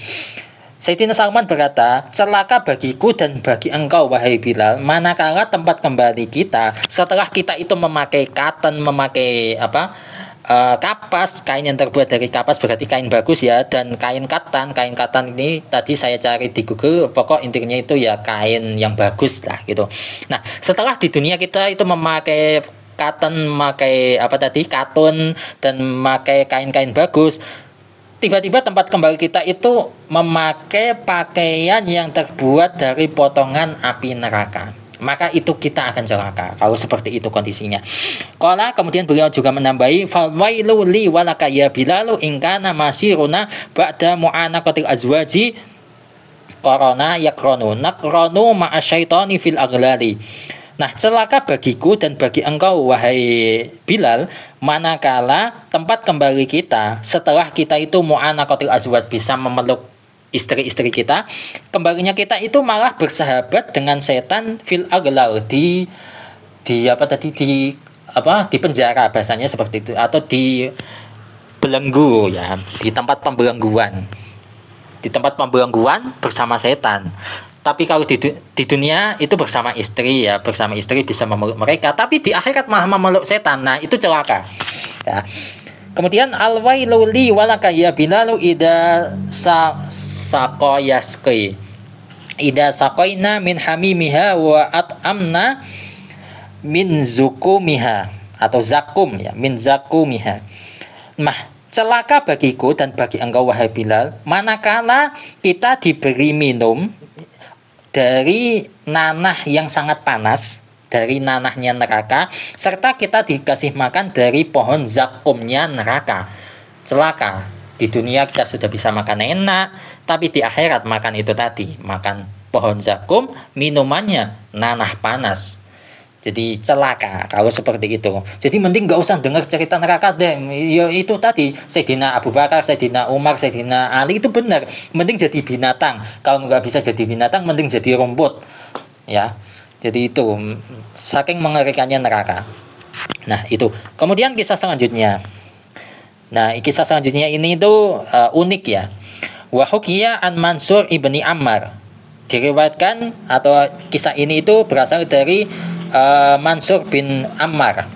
Sayyidina Salman berkata, "Celaka bagiku dan bagi engkau wahai Bilal, manakala tempat kembali kita setelah kita itu memakai cotton, memakai kapas, kain yang terbuat dari kapas berarti kain bagus ya, dan kain katan ini tadi saya cari di Google, pokok intinya itu ya kain yang bagus lah gitu. Nah, setelah di dunia kita itu memakai cotton, memakai katun dan memakai kain-kain bagus, tiba-tiba tempat kembali kita itu memakai pakaian yang terbuat dari potongan api neraka, maka itu kita akan celaka kalau seperti itu kondisinya." Qala, kemudian beliau juga menambahi, "Fawailu li walaka ya Bilalu in kana masiruna ba'da mu'anaqatil azwaji qarana yakronu nakronu ma'asyaitani fil aghlali." Nah, celaka bagiku dan bagi engkau wahai Bilal, manakala tempat kembali kita setelah kita itu mu'anaqatil azwaj, bisa memeluk istri-istri kita, kembalinya kita itu malah bersahabat dengan setan fil aghlal, di penjara bahasanya seperti itu, atau di belenggu ya, di tempat pembelengguan bersama setan. Tapi kalau di dunia itu bersama istri ya, bersama istri bisa memeluk mereka, tapi di akhirat malah memeluk setan. Nah, itu celaka ya. Kemudian al-wailu li walaka ya Bilalu ida saqayaski ida saqaina min hamimiha wa at'amna min zukumiha, atau zakum ya, min zakumiha. Nah, celaka bagiku dan bagi engkau wahai Bilal, manakala kita diberi minum dari nanah yang sangat panas, dari nanahnya neraka, serta kita dikasih makan dari pohon zakumnya neraka. Celaka. Di dunia kita sudah bisa makan enak, tapi di akhirat makan itu tadi, makan pohon zakum, minumannya nanah panas. Jadi celaka kalau seperti itu. Jadi mending nggak usah dengar cerita neraka deh. Ya, itu tadi Sayyidina Abu Bakar, Sayyidina Umar, Sayyidina Ali itu benar. Mending jadi binatang. Kalau nggak bisa jadi binatang, mending jadi rumput. Ya. Jadi itu saking mengerikannya neraka. Nah, itu. Kemudian kisah selanjutnya. Nah, kisah selanjutnya ini itu unik ya. Wa hukiya an Mansur ibni Ammar. Diriwayatkan atau kisah ini itu berasal dari Mansur bin Ammar.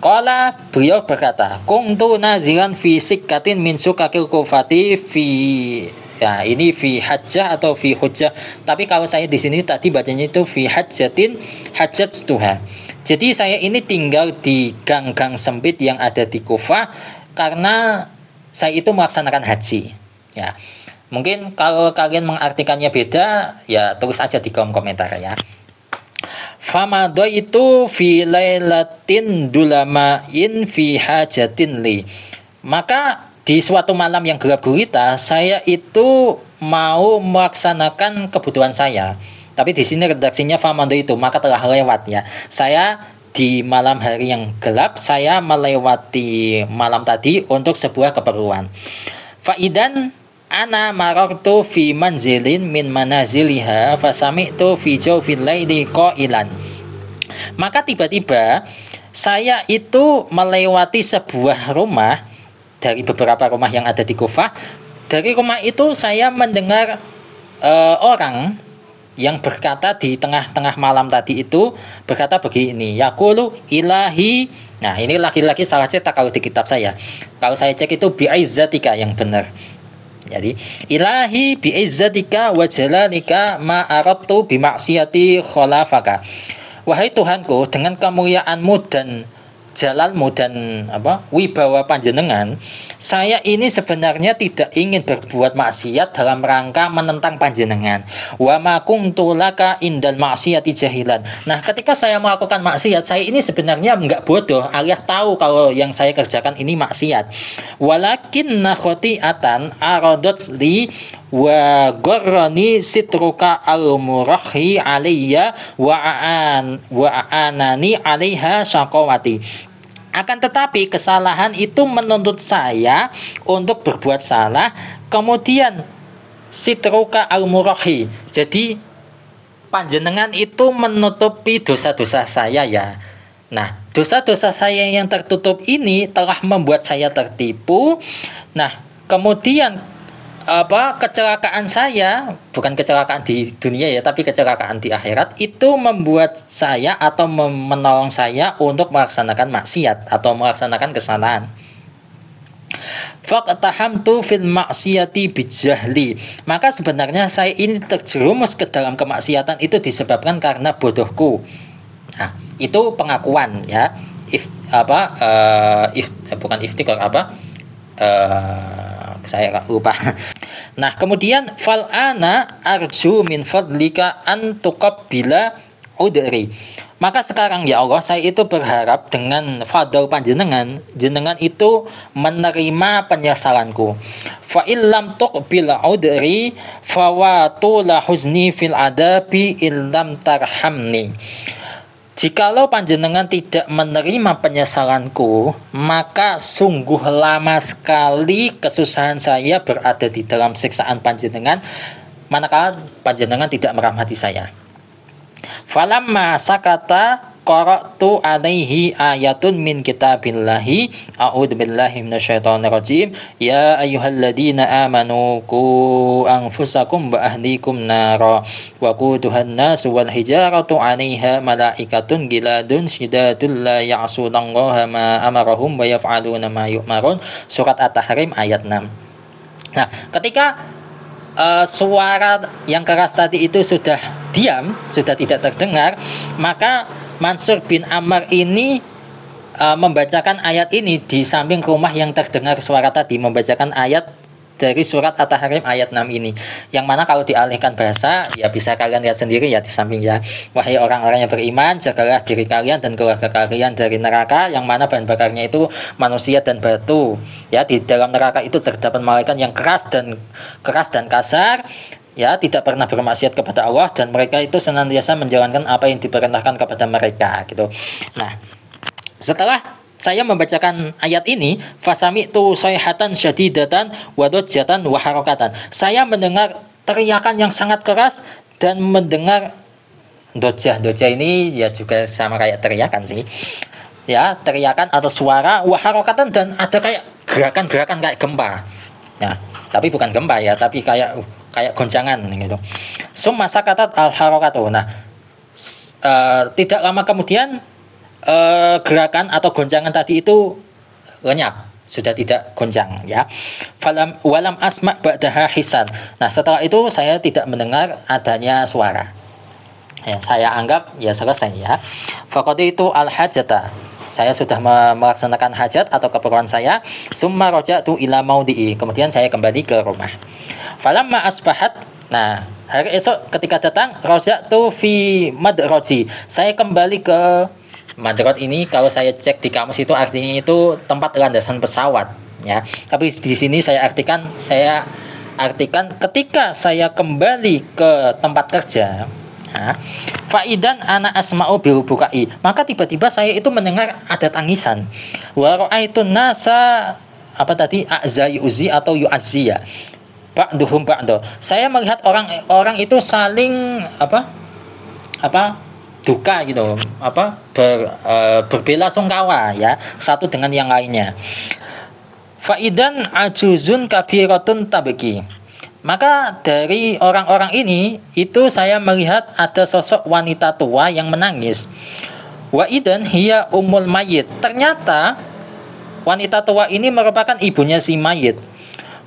Qala, beliau berkata, "Kuntu nazilan fi sikkatin min sukakil kufati fi." Ya, ini fi hajjah atau fi hujjah. Tapi kalau saya di sini tadi bacanya itu fi hajjatin hajjatstuha. Jadi saya ini tinggal di gang-gang sempit yang ada di Kufah karena saya itu melaksanakan haji. Ya. Mungkin kalau kalian mengartikannya beda, ya tulis aja di kolom komentar ya. Famado itu fi lailatin dulamain fi hajatin li. Maka di suatu malam yang gelap gulita, saya itu mau melaksanakan kebutuhan saya. Tapi di sini redaksinya famado itu, maka telah lewat ya. Saya di malam hari yang gelap, saya melewati malam tadi untuk sebuah keperluan. Faidan ana marartu fi manzilin min manaziliha fasami'tu fi jawfil laili qailan. Maka tiba-tiba saya itu melewati sebuah rumah dari beberapa rumah yang ada di Kufah. Dari rumah itu saya mendengar orang yang berkata di tengah-tengah malam tadi itu berkata begini, yaqulu ilahi. Nah, ini lagi-lagi salah cetak kalau di kitab saya. Kalau saya cek itu bi'izzatika yang benar. Jadi ilahi bi'izzatika wa jalanika ma aradtu bi maksiati khalafaka. Wahai Tuhanku, dengan kemuliaanmu dan jalalmu dan wibawa panjenengan, saya ini sebenarnya tidak ingin berbuat maksiat dalam rangka menentang panjenengan. Wa ma kuntu laka indal maksiati jahilan. Nah, ketika saya melakukan maksiat, saya ini sebenarnya enggak bodoh alias tahu kalau yang saya kerjakan ini maksiat. Walakinna khati'atan aradat li wa gharrani sitruka al-murahi alayya wa anani 'alaiha syaqawati. Akan tetapi kesalahan itu menuntut saya untuk berbuat salah, kemudian sitruka al-murahi. Jadi panjenengan itu menutupi dosa-dosa saya ya. Nah, dosa-dosa saya yang tertutup ini telah membuat saya tertipu. Nah, kemudian kecelakaan saya, bukan kecelakaan di dunia ya, tapi kecelakaan di akhirat, itu membuat saya atau menolong saya untuk melaksanakan maksiat atau melaksanakan kesalahan. Faqtahamtu fil maksiyati bijahli. Maka sebenarnya saya ini terjerumus ke dalam kemaksiatan itu disebabkan karena bodohku. Nah, itu pengakuan ya. Bukan iftikar saya lupa. Nah, kemudian fal ana arju min fadlika an tuqabbila udri. Maka sekarang ya Allah, saya itu berharap dengan fadl panjenengan, jenengan itu menerima penyesalanku. Fa illam tuqbil udri fawatu la huzni fil adabi illam tarhamni. Jikalau panjenengan tidak menerima penyesalanku, maka sungguh lama sekali kesusahan saya berada di dalam siksaan panjenengan, manakala panjenengan tidak merahmati saya. Falamma sakata qara'tu alaihi ayatun min kitabillahi a'udzu billahi minasyaitonir rajim ya ayyuhalladzina amanu qu anfusakum wa ahlikum nara wa quduhan nas wal hijaratu 'alaiha malaikatun giladun syidadul la ya'sunallaha ma amarahum wa yaf'aluna ma yu'marun. Surat At-Tahrim ayat 6. Nah, ketika suara yang keras tadi itu sudah diam, sudah tidak terdengar, maka Mansur bin Ammar ini membacakan ayat ini di samping rumah yang terdengar suara tadi, membacakan ayat dari surat At-Tahrim ayat 6 ini, yang mana kalau dialihkan bahasa ya bisa kalian lihat sendiri ya di samping ya. Wahai orang-orang yang beriman, jagalah diri kalian dan keluarga kalian dari neraka yang mana bahan bakarnya itu manusia dan batu. Ya, di dalam neraka itu terdapat malaikat yang keras dan kasar, ya, tidak pernah bermaksiat kepada Allah, dan mereka itu senantiasa menjalankan apa yang diperintahkan kepada mereka gitu. Nah, setelah saya membacakan ayat ini, fasami'tu sayhatan syadidatan wa dajjatan wa harakatan. Saya mendengar teriakan yang sangat keras dan mendengar dojah. Dojah ini ya juga sama kayak teriakan sih. Ya, teriakan atau suara, wa harakatan, dan ada kayak gerakan-gerakan kayak gempa. Nah, tapi bukan gempa ya, tapi kayak goncangan gitu. Summa sakatat al harakatu. Nah, tidak lama kemudian gerakan atau goncangan tadi itu lenyap, sudah tidak goncang ya. Walam asma ba'daha hisan. Nah, setelah itu saya tidak mendengar adanya suara. Ya, saya anggap ya selesai ya. Faqadaitu al hajata. Saya sudah melaksanakan hajat atau keperluan saya. Summa raja'tu ila maudhi'i. Kemudian saya kembali ke rumah. Falamma asbahat. Nah, hari esok ketika datang, raja'tu fi madraji. Saya kembali ke madrot ini, kalau saya cek di kamus itu artinya itu tempat landasan pesawat ya. Tapi di sini saya artikan ketika saya kembali ke tempat kerja, faidan ana asma'u bil bukai, maka tiba-tiba saya itu mendengar ada tangisan. Wa ra'aitun nasa azza yu'zi atau yu'azziya. Ba'duhum ba'do. Saya melihat orang itu saling duka gitu, berbela sungkawa ya, satu dengan yang lainnya. Faidan ajuzun kabiratun tabki. Maka dari orang-orang ini itu saya melihat ada sosok wanita tua yang menangis. Wa idan hiya mayit. Ternyata wanita tua ini merupakan ibunya si mayit.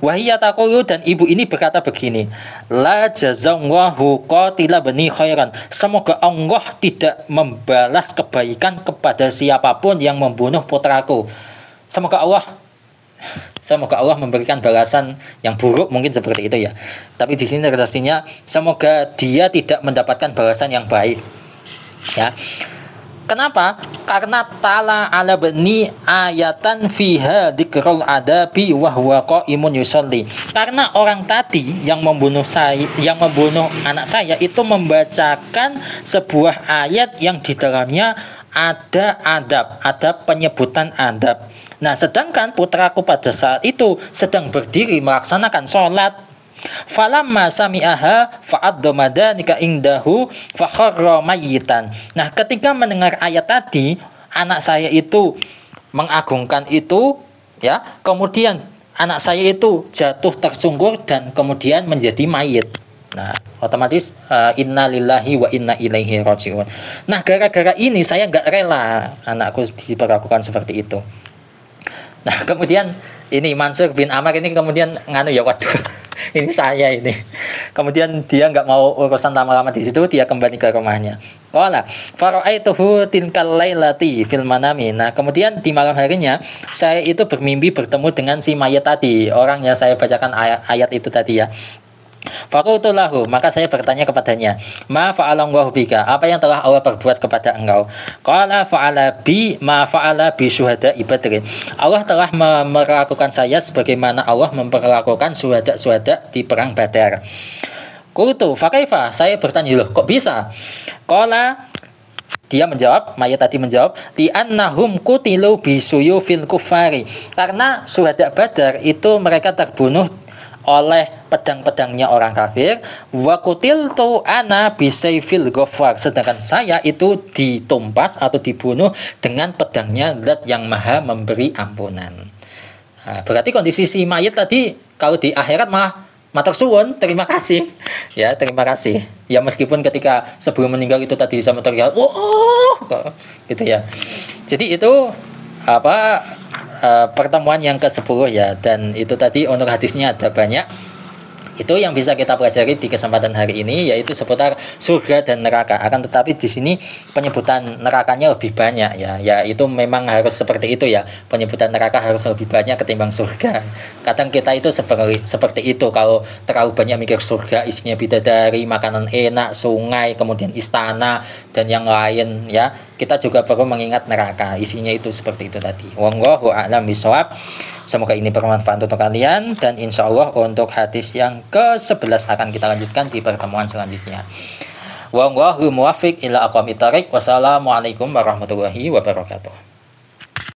Wahiyya taqulu, dan ibu ini berkata begini, la jazallahu qatila bani khairan. Semoga Allah tidak membalas kebaikan kepada siapapun yang membunuh putraku. Semoga Allah memberikan balasan yang buruk, mungkin seperti itu ya. Tapi di sini redaksinya semoga dia tidak mendapatkan balasan yang baik. Ya. Kenapa? Karena tala ala bani ayatan fiha dzikrul adabi wa huwa qaimun yusolli. Karena orang tadi yang membunuh anak saya itu membacakan sebuah ayat yang di dalamnya ada adab penyebutan adab. Nah, sedangkan putraku pada saat itu sedang berdiri melaksanakan sholat. Falamma sami'aha fa'addomadhanika indahu fakharra mayyitan. Nah, ketika mendengar ayat tadi, anak saya itu mengagungkan itu, ya, kemudian anak saya itu jatuh tersungkur dan kemudian menjadi mayit. Nah, otomatis inna lillahi wa inna ilaihi rajiun. Nah, gara-gara ini saya nggak rela anakku diperlakukan seperti itu. Nah, kemudian ini Mansur bin Amr ini kemudian nganu ya, waduh, ini saya ini. Kemudian dia nggak mau urusan lama-lama di situ, dia kembali ke rumahnya. Qala fara'aituhu tilkal lailati fil manami. Nah, kemudian di malam harinya saya itu bermimpi bertemu dengan si mayat tadi, orang yang saya bacakan ayat itu tadi ya. Faqultu lahu, maka saya bertanya kepadanya, ma fa'alallahu bika, apa yang telah Allah perbuat kepada engkau? Qala fa'ala bi ma fa'ala bi syuhada'i Badrin. Allah telah memperlakukan saya sebagaimana Allah memperlakukan syuhada di perang Badar. Qultu fakaifa, saya bertanya, loh kok bisa? Qala, dia menjawab, mayat tadi menjawab, li annahum qutilu bi suyufil kufari. Karena syuhada Badar itu mereka terbunuh oleh pedang-pedangnya orang kafir. Wa qutiltu ana bisayfil ghaffar, sedangkan saya itu ditumpas atau dibunuh dengan pedangnya Zat yang Maha memberi ampunan. Nah, berarti kondisi si mayat tadi kalau di akhirat matur suwun, terima kasih. Ya, terima kasih. Ya, meskipun ketika sebelum meninggal itu tadi sama teriak, gitu ya. Jadi itu pertemuan yang ke-10 ya, dan itu tadi untuk hadisnya ada banyak. Itu yang bisa kita pelajari di kesempatan hari ini, yaitu seputar surga dan neraka. Akan tetapi di sini penyebutan nerakanya lebih banyak ya. Ya, itu memang harus seperti itu ya. Penyebutan neraka harus lebih banyak ketimbang surga. Kadang kita itu seperti itu, kalau terlalu banyak mikir surga isinya bidadari, makanan enak, sungai, kemudian istana dan yang lain ya. Kita juga perlu mengingat neraka, isinya itu seperti itu tadi. Wallahu a'lam bishawab. Semoga ini bermanfaat untuk kalian, dan insya Allah untuk hadis yang ke-11 akan kita lanjutkan di pertemuan selanjutnya. Wallahu muwaffiq ila aqwamit thoriq. Wassalamualaikum warahmatullahi wabarakatuh.